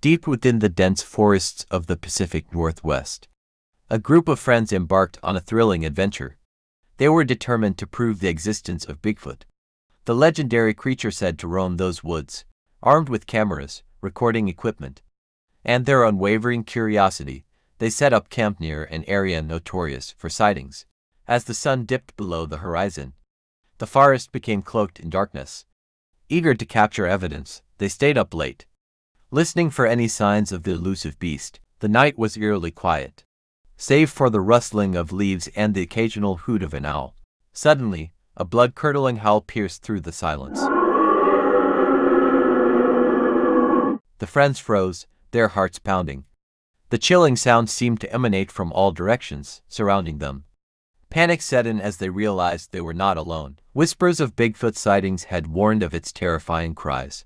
deep within the dense forests of the Pacific Northwest. A group of friends embarked on a thrilling adventure. They were determined to prove the existence of Bigfoot, the legendary creature said to roam those woods, armed with cameras, recording equipment, and their unwavering curiosity. They set up camp near an area notorious for sightings. As the sun dipped below the horizon, the forest became cloaked in darkness. Eager to capture evidence, they stayed up late, listening for any signs of the elusive beast. The night was eerily quiet, save for the rustling of leaves and the occasional hoot of an owl. Suddenly, a blood-curdling howl pierced through the silence. The friends froze, their hearts pounding. The chilling sound seemed to emanate from all directions, surrounding them. Panic set in as they realized they were not alone. Whispers of Bigfoot sightings had warned of its terrifying cries,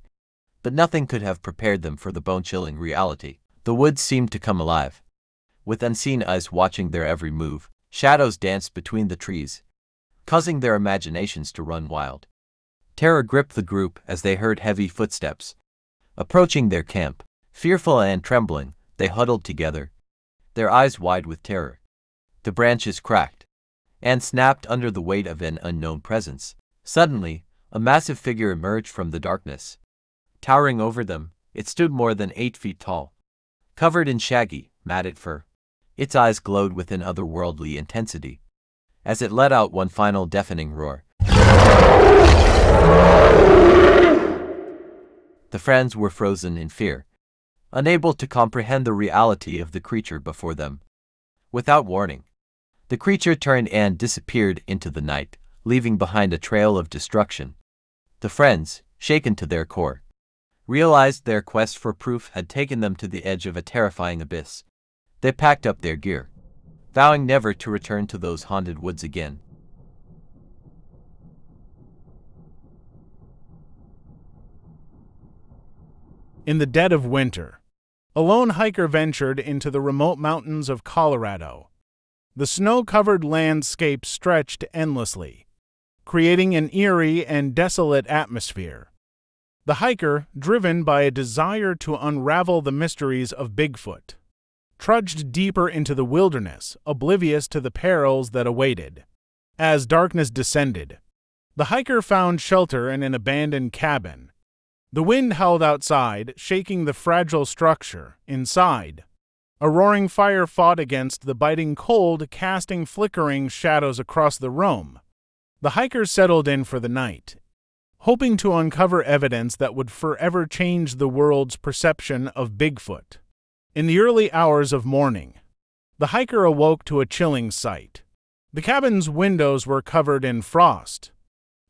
but nothing could have prepared them for the bone-chilling reality. The woods seemed to come alive, with unseen eyes watching their every move. Shadows danced between the trees, causing their imaginations to run wild. Terror gripped the group as they heard heavy footsteps approaching their camp. Fearful and trembling, they huddled together, their eyes wide with terror. The branches cracked and snapped under the weight of an unknown presence. Suddenly, a massive figure emerged from the darkness. Towering over them, it stood more than 8 feet tall, covered in shaggy, matted fur. Its eyes glowed with an otherworldly intensity as it let out one final deafening roar. The friends were frozen in fear, unable to comprehend the reality of the creature before them. Without warning, the creature turned and disappeared into the night, leaving behind a trail of destruction. The friends, shaken to their core, realized their quest for proof had taken them to the edge of a terrifying abyss. They packed up their gear, vowing never to return to those haunted woods again. In the dead of winter, a lone hiker ventured into the remote mountains of Colorado. The snow-covered landscape stretched endlessly, creating an eerie and desolate atmosphere. The hiker, driven by a desire to unravel the mysteries of Bigfoot, trudged deeper into the wilderness, oblivious to the perils that awaited. As darkness descended, the hiker found shelter in an abandoned cabin. The wind howled outside, shaking the fragile structure. Inside, a roaring fire fought against the biting cold, casting flickering shadows across the room. The hiker settled in for the night, hoping to uncover evidence that would forever change the world's perception of Bigfoot. In the early hours of morning, the hiker awoke to a chilling sight. The cabin's windows were covered in frost,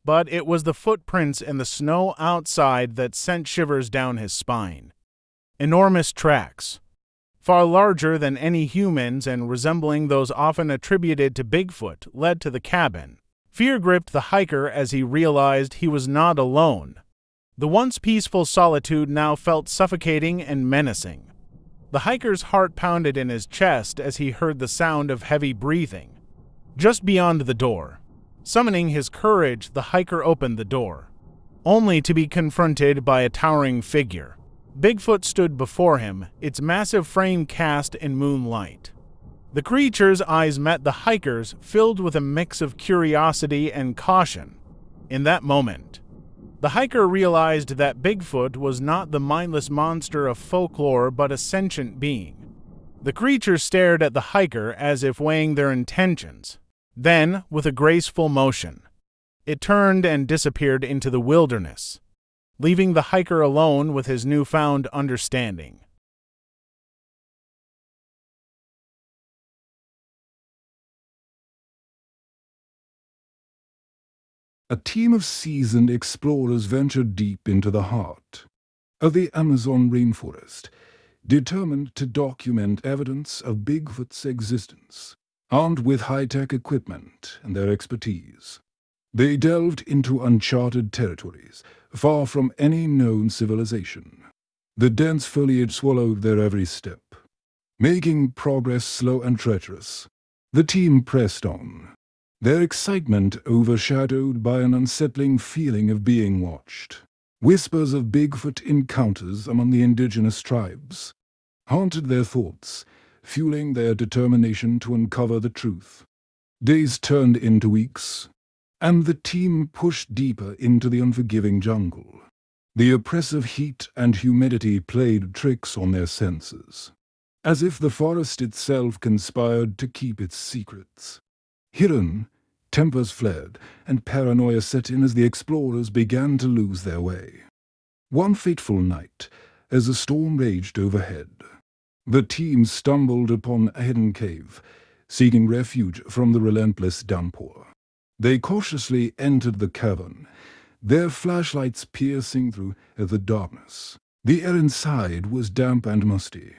but it was the footprints in the snow outside that sent shivers down his spine. Enormous tracks, far larger than any humans and resembling those often attributed to Bigfoot, led to the cabin. Fear gripped the hiker as he realized he was not alone. The once peaceful solitude now felt suffocating and menacing. The hiker's heart pounded in his chest as he heard the sound of heavy breathing just beyond the door. Summoning his courage, the hiker opened the door, only to be confronted by a towering figure. Bigfoot stood before him, its massive frame cast in moonlight. The creature's eyes met the hiker's, filled with a mix of curiosity and caution. In that moment, the hiker realized that Bigfoot was not the mindless monster of folklore but a sentient being. The creature stared at the hiker as if weighing their intentions. Then, with a graceful motion, it turned and disappeared into the wilderness, leaving the hiker alone with his newfound understanding. A team of seasoned explorers ventured deep into the heart of the Amazon rainforest, determined to document evidence of Bigfoot's existence. Armed with high-tech equipment and their expertise, they delved into uncharted territories, far from any known civilization. The dense foliage swallowed their every step, making progress slow and treacherous. The team pressed on, their excitement overshadowed by an unsettling feeling of being watched. Whispers of Bigfoot encounters among the indigenous tribes haunted their thoughts, fueling their determination to uncover the truth. Days turned into weeks, and the team pushed deeper into the unforgiving jungle. The oppressive heat and humidity played tricks on their senses, as if the forest itself conspired to keep its secrets. Hidden, tempers flared, and paranoia set in as the explorers began to lose their way. One fateful night, as a storm raged overhead, the team stumbled upon a hidden cave, seeking refuge from the relentless downpour. They cautiously entered the cavern, their flashlights piercing through the darkness. The air inside was damp and musty,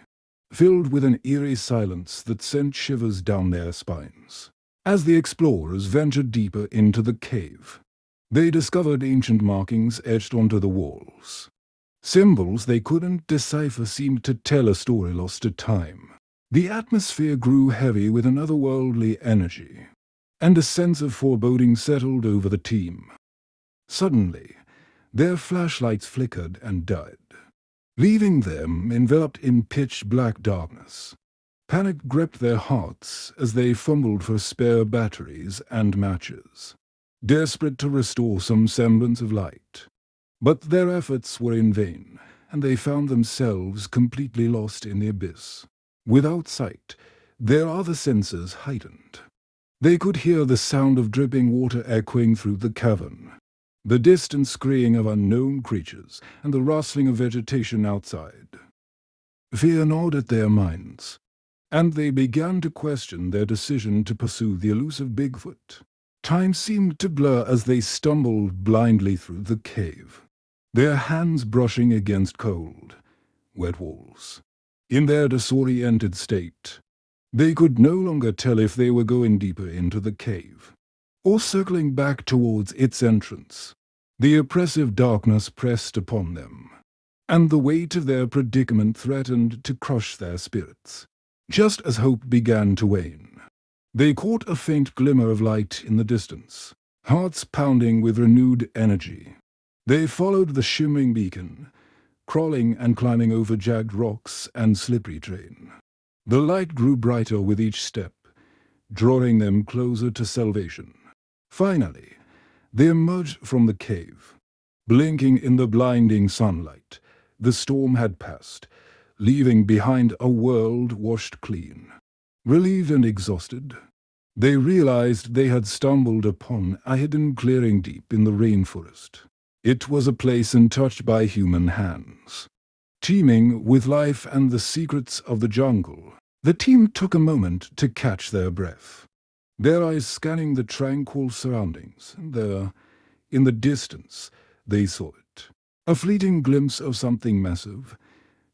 filled with an eerie silence that sent shivers down their spines. As the explorers ventured deeper into the cave, they discovered ancient markings etched onto the walls. Symbols they couldn't decipher seemed to tell a story lost to time. The atmosphere grew heavy with an otherworldly energy, and a sense of foreboding settled over the team. Suddenly, their flashlights flickered and died, leaving them enveloped in pitch-black darkness. Panic gripped their hearts as they fumbled for spare batteries and matches, desperate to restore some semblance of light. But their efforts were in vain, and they found themselves completely lost in the abyss. Without sight, their other senses heightened. They could hear the sound of dripping water echoing through the cavern, the distant screaming of unknown creatures, and the rustling of vegetation outside. Fear gnawed at their minds, and they began to question their decision to pursue the elusive Bigfoot. Time seemed to blur as they stumbled blindly through the cave, their hands brushing against cold, wet walls. In their disoriented state, they could no longer tell if they were going deeper into the cave or circling back towards its entrance. The oppressive darkness pressed upon them, and the weight of their predicament threatened to crush their spirits. Just as hope began to wane, they caught a faint glimmer of light in the distance, hearts pounding with renewed energy. They followed the shimmering beacon, crawling and climbing over jagged rocks and slippery terrain. The light grew brighter with each step, drawing them closer to salvation. Finally, they emerged from the cave. Blinking in the blinding sunlight, the storm had passed, leaving behind a world washed clean. Relieved and exhausted, they realized they had stumbled upon a hidden clearing deep in the rainforest. It was a place untouched by human hands, teeming with life and the secrets of the jungle. The team took a moment to catch their breath, their eyes scanning the tranquil surroundings. There, in the distance, they saw it. A fleeting glimpse of something massive,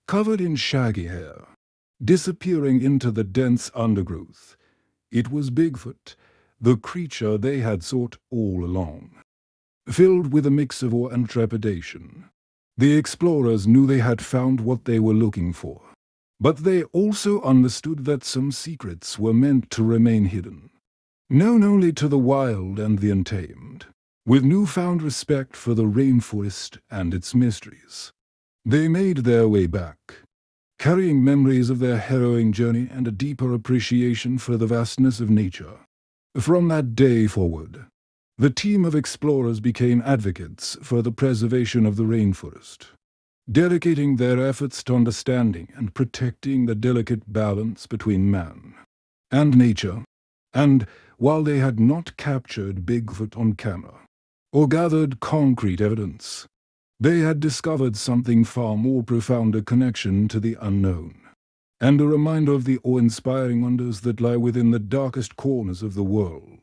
covered in shaggy hair, disappearing into the dense undergrowth. It was Bigfoot, the creature they had sought all along. Filled with a mix of awe and trepidation, the explorers knew they had found what they were looking for. But they also understood that some secrets were meant to remain hidden, known only to the wild and the untamed. With newfound respect for the rainforest and its mysteries, they made their way back, carrying memories of their harrowing journey and a deeper appreciation for the vastness of nature. From that day forward, the team of explorers became advocates for the preservation of the rainforest, dedicating their efforts to understanding and protecting the delicate balance between man and nature. And while they had not captured Bigfoot on camera or gathered concrete evidence, they had discovered something far more profound: a connection to the unknown, and a reminder of the awe-inspiring wonders that lie within the darkest corners of the world.